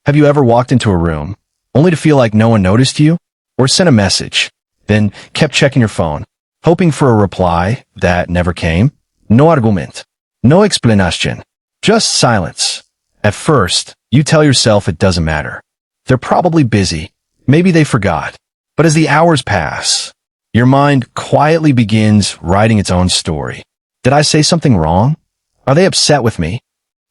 Have you ever walked into a room only to feel like no one noticed you? Or sent a message, then kept checking your phone, hoping for a reply that never came? No argument. No explanation. Just silence. At first, you tell yourself it doesn't matter. They're probably busy. Maybe they forgot. But as the hours pass, your mind quietly begins writing its own story. Did I say something wrong? Are they upset with me?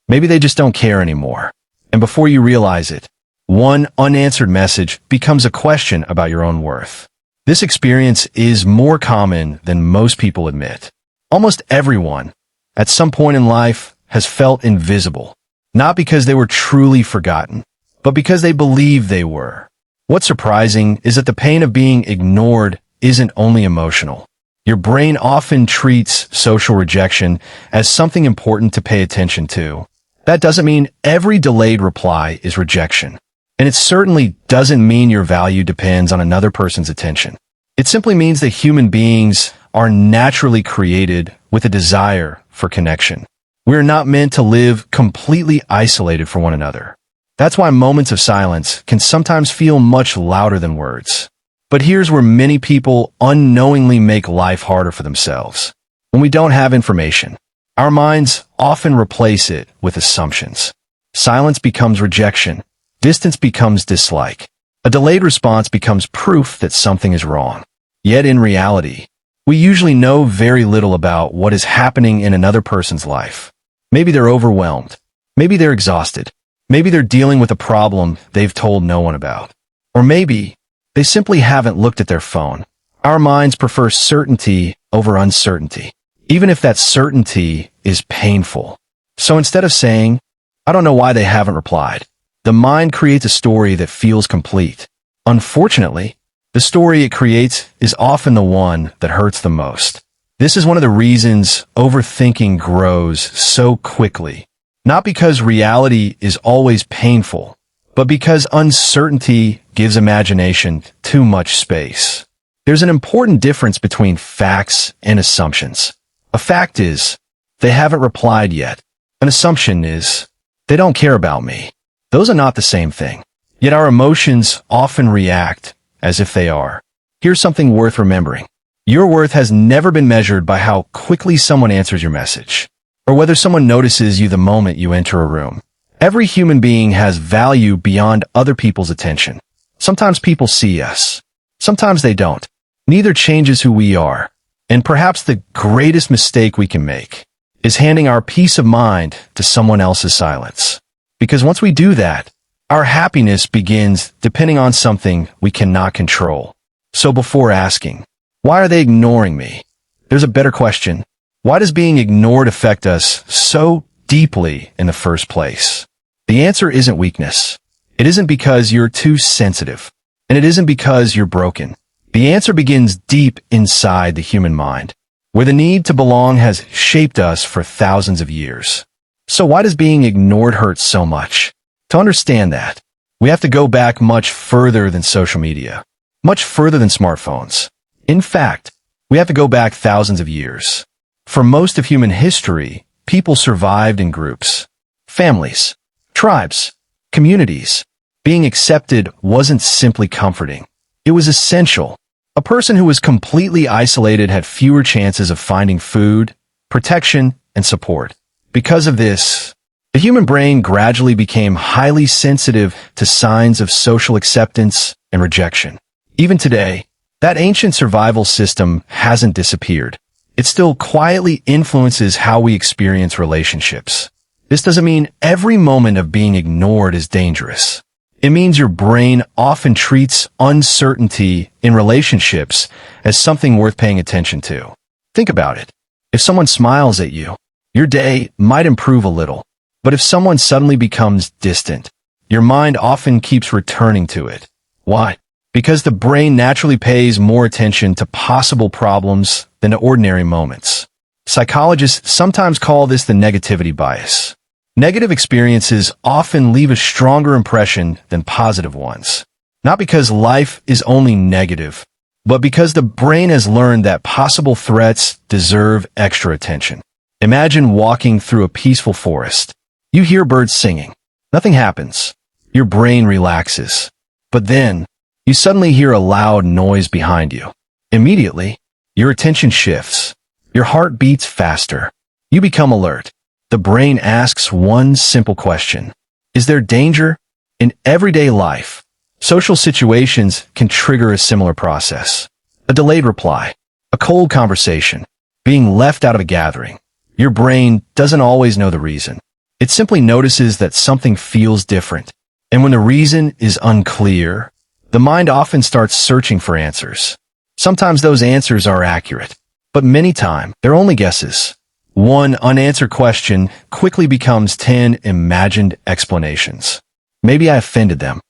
Maybe they just don't care anymore. And before you realize it, one unanswered message becomes a question about your own worth. This experience is more common than most people admit. Almost everyone, at some point in life, has felt invisible, not because they were truly forgotten, but because they believed they were. What's surprising is that the pain of being ignored isn't only emotional. Your brain often treats social rejection as something important to pay attention to. That doesn't mean every delayed reply is rejection. And it certainly doesn't mean your value depends on another person's attention. It simply means that human beings are naturally created with a desire for connection. We're not meant to live completely isolated from one another. That's why moments of silence can sometimes feel much louder than words. But here's where many people unknowingly make life harder for themselves. When we don't have information, our minds often replace it with assumptions. Silence becomes rejection. Distance becomes dislike. A delayed response becomes proof that something is wrong. Yet in reality, we usually know very little about what is happening in another person's life. Maybe they're overwhelmed. Maybe they're exhausted. Maybe they're dealing with a problem they've told no one about. Or maybe they simply haven't looked at their phone. Our minds prefer certainty over uncertainty, even if that certainty is painful. So instead of saying, "I don't know why they haven't replied," the mind creates a story that feels complete. Unfortunately, the story it creates is often the one that hurts the most. This is one of the reasons overthinking grows so quickly. Not because reality is always painful, but because uncertainty gives imagination too much space. There's an important difference between facts and assumptions. A fact is, they haven't replied yet. An assumption is, they don't care about me. Those are not the same thing. Yet our emotions often react as if they are. Here's something worth remembering. Your worth has never been measured by how quickly someone answers your message, or whether someone notices you the moment you enter a room. Every human being has value beyond other people's attention. Sometimes people see us. Sometimes they don't. Neither changes who we are. And perhaps the greatest mistake we can make is handing our peace of mind to someone else's silence. Because once we do that, our happiness begins depending on something we cannot control. So before asking, "Why are they ignoring me?" there's a better question. Why does being ignored affect us so deeply in the first place? The answer isn't weakness. It isn't because you're too sensitive. And it isn't because you're broken. The answer begins deep inside the human mind, where the need to belong has shaped us for thousands of years. So why does being ignored hurt so much? To understand that, we have to go back much further than social media, much further than smartphones. In fact, we have to go back thousands of years. For most of human history, people survived in groups, families, tribes, communities. Being accepted wasn't simply comforting. It was essential. A person who was completely isolated had fewer chances of finding food, protection, and support. Because of this, the human brain gradually became highly sensitive to signs of social acceptance and rejection. Even today, that ancient survival system hasn't disappeared. It still quietly influences how we experience relationships. This doesn't mean every moment of being ignored is dangerous. It means your brain often treats uncertainty in relationships as something worth paying attention to. Think about it. If someone smiles at you, your day might improve a little. But if someone suddenly becomes distant, your mind often keeps returning to it. Why? Because the brain naturally pays more attention to possible problems than to ordinary moments. Psychologists sometimes call this the negativity bias. Negative experiences often leave a stronger impression than positive ones. Not because life is only negative, but because the brain has learned that possible threats deserve extra attention. Imagine walking through a peaceful forest. You hear birds singing. Nothing happens. Your brain relaxes. But then, you suddenly hear a loud noise behind you. Immediately, your attention shifts. Your heart beats faster. You become alert. The brain asks one simple question. Is there danger? In everyday life, social situations can trigger a similar process. A delayed reply, a cold conversation, being left out of a gathering. Your brain doesn't always know the reason. It simply notices that something feels different. And when the reason is unclear, the mind often starts searching for answers. Sometimes those answers are accurate, but many times they're only guesses. One unanswered question quickly becomes 10 imagined explanations. Maybe I offended them.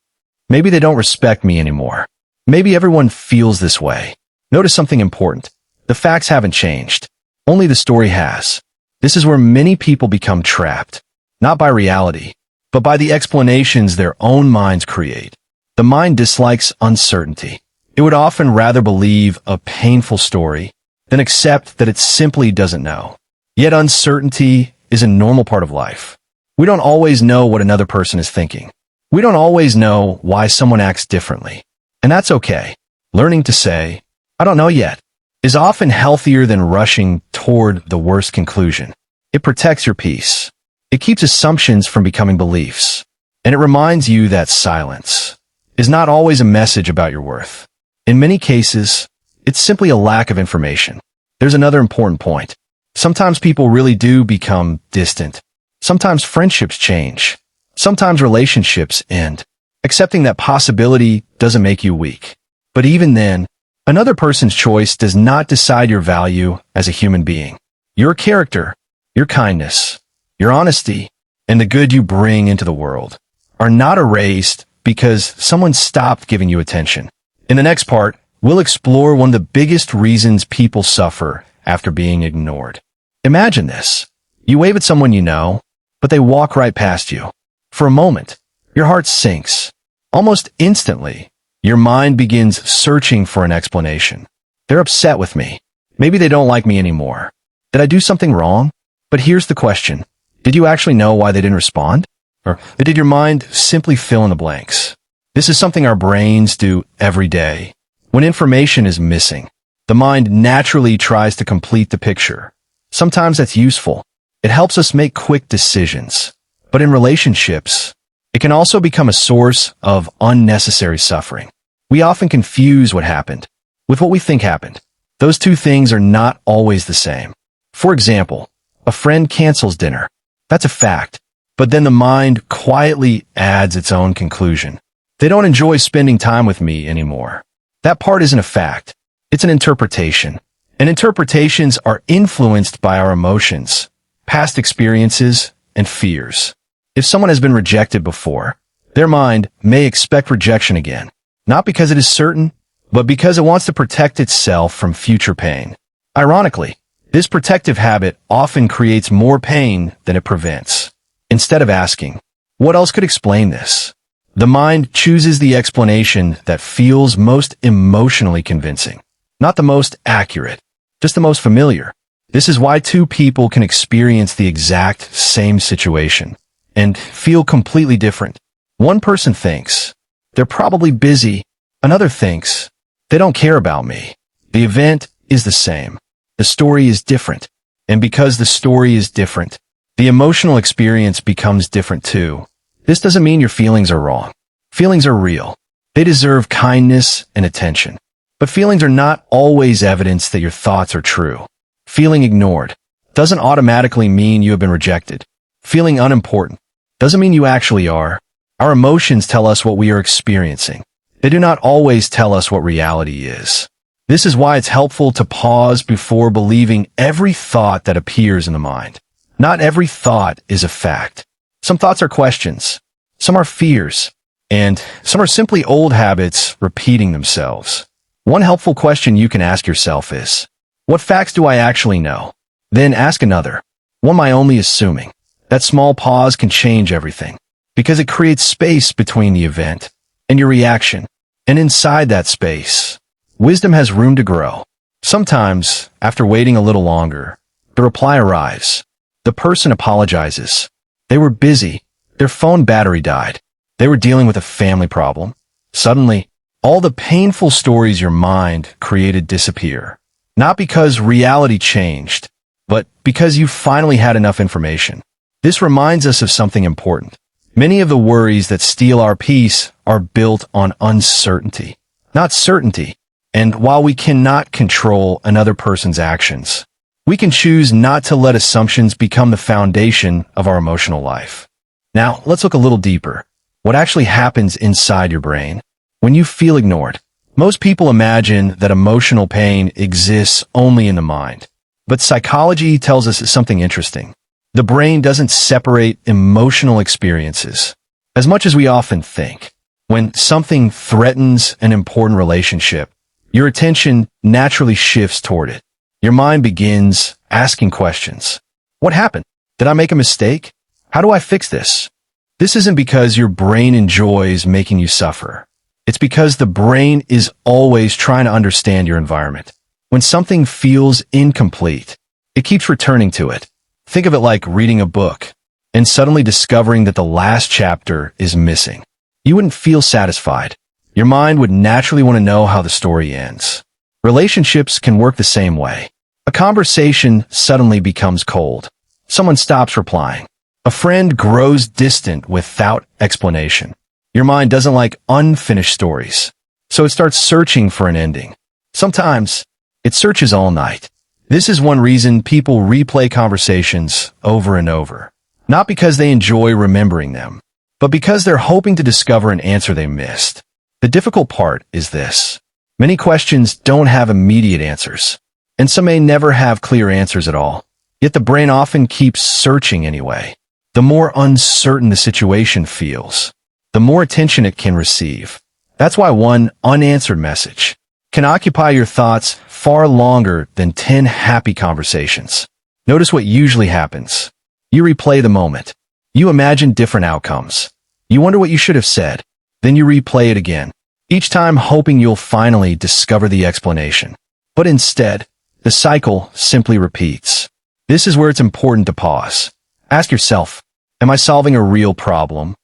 Maybe they don't respect me anymore. Maybe everyone feels this way. Notice something important. The facts haven't changed. Only the story has. This is where many people become trapped, not by reality, but by the explanations their own minds create. The mind dislikes uncertainty. It would often rather believe a painful story than accept that it simply doesn't know. Yet uncertainty is a normal part of life. We don't always know what another person is thinking. We don't always know why someone acts differently. And that's okay. Learning to say, I don't know yet, is often healthier than rushing toward the worst conclusion. It protects your peace. It keeps assumptions from becoming beliefs. And it reminds you that silence is not always a message about your worth. In many cases, it's simply a lack of information. There's another important point. Sometimes people really do become distant. Sometimes friendships change. Sometimes relationships end. Accepting that possibility doesn't make you weak. But even then, another person's choice does not decide your value as a human being. Your character, your kindness, your honesty, and the good you bring into the world are not erased because someone stopped giving you attention. In the next part, we'll explore one of the biggest reasons people suffer after being ignored. Imagine this. You wave at someone you know, but they walk right past you. For a moment, your heart sinks. Almost instantly, your mind begins searching for an explanation. They're upset with me. Maybe they don't like me anymore. Did I do something wrong? But here's the question. Did you actually know why they didn't respond? Or did your mind simply fill in the blanks? This is something our brains do every day. When information is missing, the mind naturally tries to complete the picture. Sometimes that's useful. It helps us make quick decisions. But in relationships, it can also become a source of unnecessary suffering. We often confuse what happened with what we think happened. Those two things are not always the same. For example, a friend cancels dinner. That's a fact. But then the mind quietly adds its own conclusion. They don't enjoy spending time with me anymore. That part isn't a fact. It's an interpretation. And interpretations are influenced by our emotions, past experiences, and fears. If someone has been rejected before, their mind may expect rejection again, not because it is certain, but because it wants to protect itself from future pain. Ironically, this protective habit often creates more pain than it prevents. Instead of asking, what else could explain this? The mind chooses the explanation that feels most emotionally convincing, not the most accurate, just the most familiar. This is why two people can experience the exact same situation and feel completely different. One person thinks, they're probably busy. Another thinks, they don't care about me. The event is the same. The story is different. And because the story is different, the emotional experience becomes different too. This doesn't mean your feelings are wrong. Feelings are real. They deserve kindness and attention. But feelings are not always evidence that your thoughts are true. Feeling ignored doesn't automatically mean you have been rejected. Feeling unimportant doesn't mean you actually are. Our emotions tell us what we are experiencing. They do not always tell us what reality is. This is why it's helpful to pause before believing every thought that appears in the mind. Not every thought is a fact. Some thoughts are questions. Some are fears. And some are simply old habits repeating themselves. One helpful question you can ask yourself is, what facts do I actually know? Then ask another, what am I only assuming? That small pause can change everything, because it creates space between the event and your reaction. And inside that space, wisdom has room to grow. Sometimes, after waiting a little longer, the reply arrives. The person apologizes. They were busy. Their phone battery died. They were dealing with a family problem. Suddenly, all the painful stories your mind created disappear. Not because reality changed, but because you finally had enough information. This reminds us of something important. Many of the worries that steal our peace are built on uncertainty, not certainty. And while we cannot control another person's actions, we can choose not to let assumptions become the foundation of our emotional life. Now, let's look a little deeper. What actually happens inside your brain when you feel ignored? Most people imagine that emotional pain exists only in the mind. But psychology tells us something interesting. The brain doesn't separate emotional experiences as much as we often think. When something threatens an important relationship, your attention naturally shifts toward it. Your mind begins asking questions. What happened? Did I make a mistake? How do I fix this? This isn't because your brain enjoys making you suffer. It's because the brain is always trying to understand your environment. When something feels incomplete, it keeps returning to it. Think of it like reading a book and suddenly discovering that the last chapter is missing. You wouldn't feel satisfied. Your mind would naturally want to know how the story ends. Relationships can work the same way. A conversation suddenly becomes cold. Someone stops replying. A friend grows distant without explanation. Your mind doesn't like unfinished stories, so it starts searching for an ending. Sometimes, it searches all night. This is one reason people replay conversations over and over. Not because they enjoy remembering them, but because they're hoping to discover an answer they missed. The difficult part is this. Many questions don't have immediate answers, and some may never have clear answers at all. Yet the brain often keeps searching anyway. The more uncertain the situation feels, the more attention it can receive. That's why one unanswered message can occupy your thoughts far longer than 10 happy conversations. Notice what usually happens. You replay the moment. You imagine different outcomes. You wonder what you should have said. Then you replay it again, each time hoping you'll finally discover the explanation. But instead, the cycle simply repeats. This is where it's important to pause. Ask yourself, am I solving a real problem?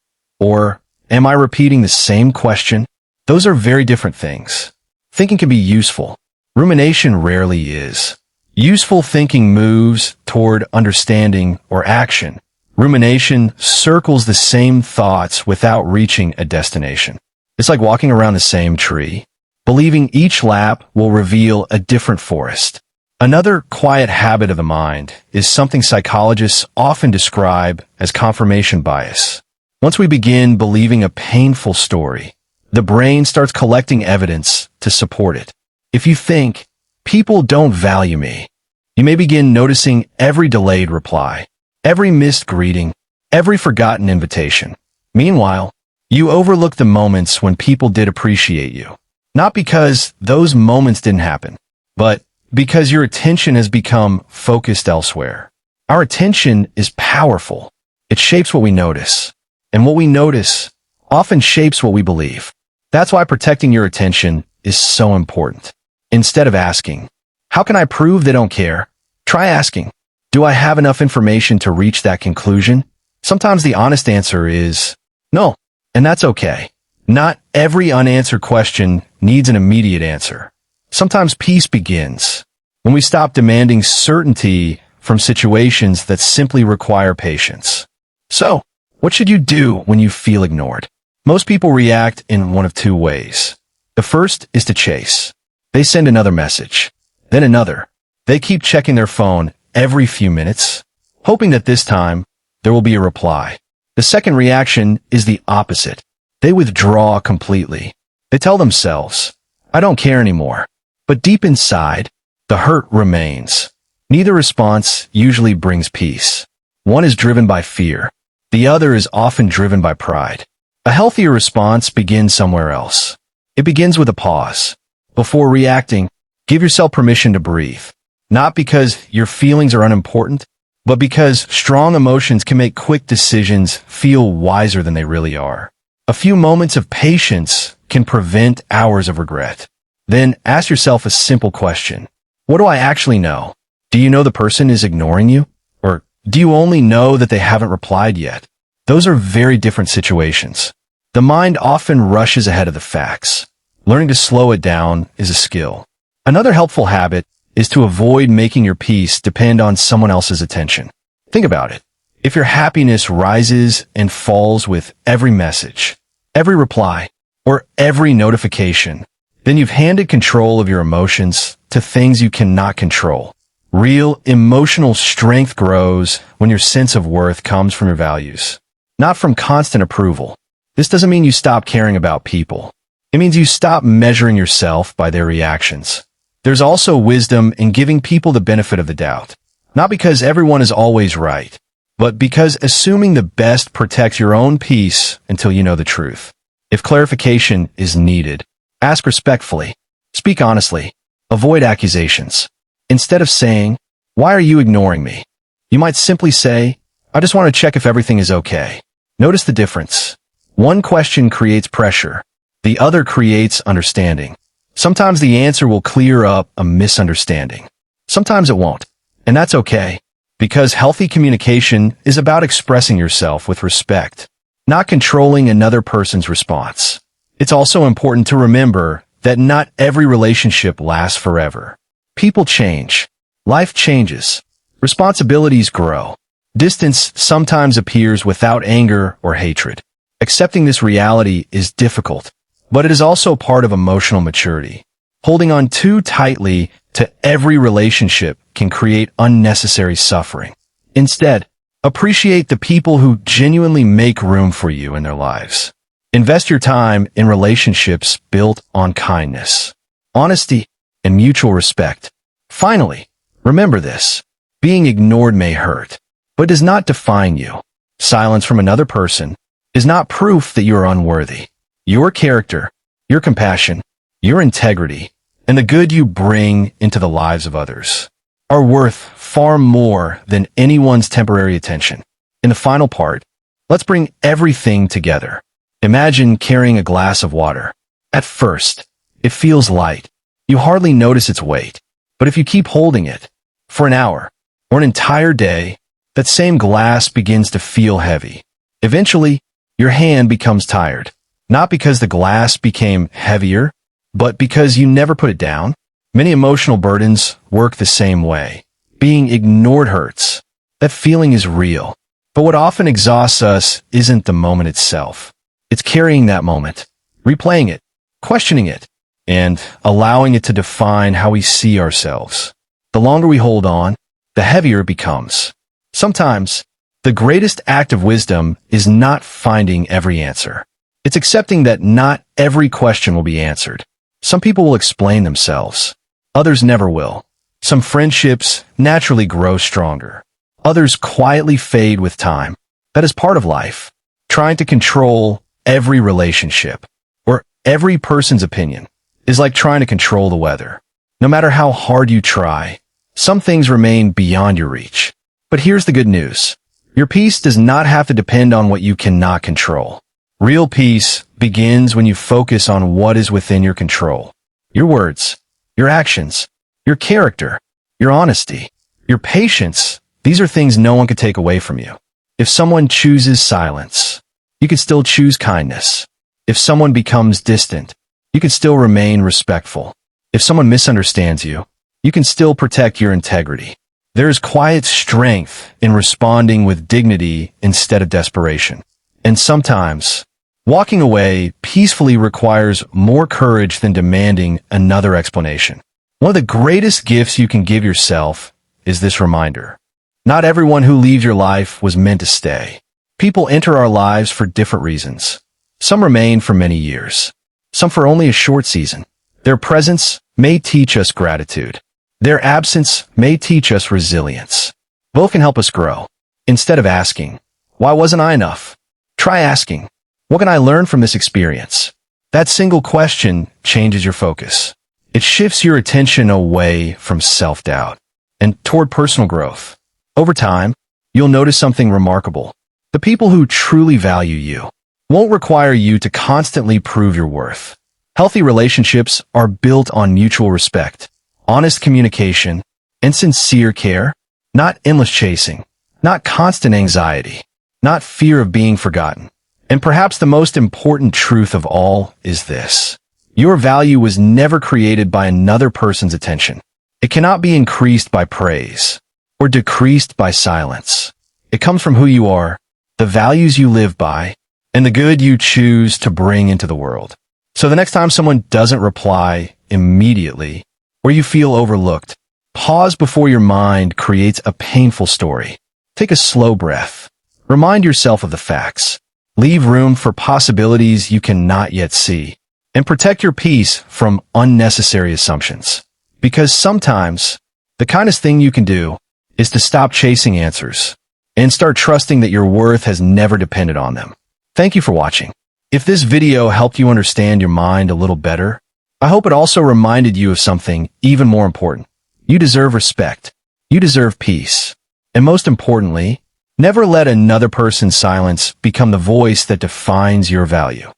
Or am I repeating the same question? Those are very different things. Thinking can be useful. Rumination rarely is. Useful thinking moves toward understanding or action. Rumination circles the same thoughts without reaching a destination. It's like walking around the same tree, believing each lap will reveal a different forest. Another quiet habit of the mind is something psychologists often describe as confirmation bias. Once we begin believing a painful story, the brain starts collecting evidence to support it. If you think, people don't value me, you may begin noticing every delayed reply, every missed greeting, every forgotten invitation. Meanwhile, you overlook the moments when people did appreciate you. Not because those moments didn't happen, but because your attention has become focused elsewhere. Our attention is powerful. It shapes what we notice. And what we notice often shapes what we believe. That's why protecting your attention is so important. Instead of asking, how can I prove they don't care? Try asking, do I have enough information to reach that conclusion? Sometimes the honest answer is no, and that's okay. Not every unanswered question needs an immediate answer. Sometimes peace begins when we stop demanding certainty from situations that simply require patience. So, what should you do when you feel ignored? Most people react in one of two ways. The first is to chase. They send another message, then another. They keep checking their phone every few minutes, hoping that this time there will be a reply. The second reaction is the opposite. They withdraw completely. They tell themselves, I don't care anymore. But deep inside, the hurt remains. Neither response usually brings peace. One is driven by fear. The other is often driven by pride. A healthier response begins somewhere else. It begins with a pause. Before reacting, give yourself permission to breathe. Not because your feelings are unimportant, but because strong emotions can make quick decisions feel wiser than they really are. A few moments of patience can prevent hours of regret. Then ask yourself a simple question. What do I actually know? Do you know the person is ignoring you? Or do you only know that they haven't replied yet? Those are very different situations. The mind often rushes ahead of the facts. Learning to slow it down is a skill. Another helpful habit is to avoid making your peace depend on someone else's attention. Think about it. If your happiness rises and falls with every message, every reply, or every notification, then you've handed control of your emotions to things you cannot control. Real emotional strength grows when your sense of worth comes from your values, not from constant approval. This doesn't mean you stop caring about people. It means you stop measuring yourself by their reactions. There's also wisdom in giving people the benefit of the doubt, not because everyone is always right, but because assuming the best protects your own peace until you know the truth. If clarification is needed, ask respectfully, speak honestly, avoid accusations. Instead of saying, "Why are you ignoring me?" you might simply say, "I just want to check if everything is okay." Notice the difference. One question creates pressure. The other creates understanding. Sometimes the answer will clear up a misunderstanding. Sometimes it won't. And that's okay, because healthy communication is about expressing yourself with respect, not controlling another person's response. It's also important to remember that not every relationship lasts forever. People change. Life changes. Responsibilities grow. Distance sometimes appears without anger or hatred. Accepting this reality is difficult, but it is also part of emotional maturity. Holding on too tightly to every relationship can create unnecessary suffering. Instead, appreciate the people who genuinely make room for you in their lives. Invest your time in relationships built on kindness, honesty, and mutual respect. Finally, remember this. Being ignored may hurt, but does not define you. Silence from another person is not proof that you are unworthy. Your character, your compassion, your integrity, and the good you bring into the lives of others are worth far more than anyone's temporary attention. In the final part, let's bring everything together. Imagine carrying a glass of water. At first, it feels light. You hardly notice its weight. But if you keep holding it for an hour or an entire day, that same glass begins to feel heavy. Eventually, your hand becomes tired, not because the glass became heavier, but because you never put it down. Many emotional burdens work the same way. Being ignored hurts. That feeling is real. But what often exhausts us isn't the moment itself. It's carrying that moment, replaying it, questioning it, and allowing it to define how we see ourselves. The longer we hold on, the heavier it becomes. Sometimes, the greatest act of wisdom is not finding every answer. It's accepting that not every question will be answered. Some people will explain themselves. Others never will. Some friendships naturally grow stronger. Others quietly fade with time. That is part of life. Trying to control every relationship or every person's opinion is like trying to control the weather. No matter how hard you try, some things remain beyond your reach. But here's the good news. Your peace does not have to depend on what you cannot control. Real peace begins when you focus on what is within your control. Your words, your actions, your character, your honesty, your patience. These are things no one can take away from you. If someone chooses silence, you can still choose kindness. If someone becomes distant, you can still remain respectful. If someone misunderstands you, you can still protect your integrity. There is quiet strength in responding with dignity instead of desperation. And sometimes, walking away peacefully requires more courage than demanding another explanation. One of the greatest gifts you can give yourself is this reminder. Not everyone who leaves your life was meant to stay. People enter our lives for different reasons. Some remain for many years. Some for only a short season. Their presence may teach us gratitude. Their absence may teach us resilience. Both can help us grow. Instead of asking, "Why wasn't I enough?" try asking, "What can I learn from this experience?" That single question changes your focus. It shifts your attention away from self-doubt and toward personal growth. Over time, you'll notice something remarkable. The people who truly value you won't require you to constantly prove your worth. Healthy relationships are built on mutual respect, honest communication, and sincere care, not endless chasing, not constant anxiety, not fear of being forgotten. And perhaps the most important truth of all is this. Your value was never created by another person's attention. It cannot be increased by praise or decreased by silence. It comes from who you are, the values you live by, and the good you choose to bring into the world. So the next time someone doesn't reply immediately, or you feel overlooked, pause before your mind creates a painful story. Take a slow breath. Remind yourself of the facts. Leave room for possibilities you cannot yet see. And protect your peace from unnecessary assumptions. Because sometimes, the kindest thing you can do is to stop chasing answers and start trusting that your worth has never depended on them. Thank you for watching. If this video helped you understand your mind a little better, I hope it also reminded you of something even more important. You deserve respect. You deserve peace. And most importantly, never let another person's silence become the voice that defines your value.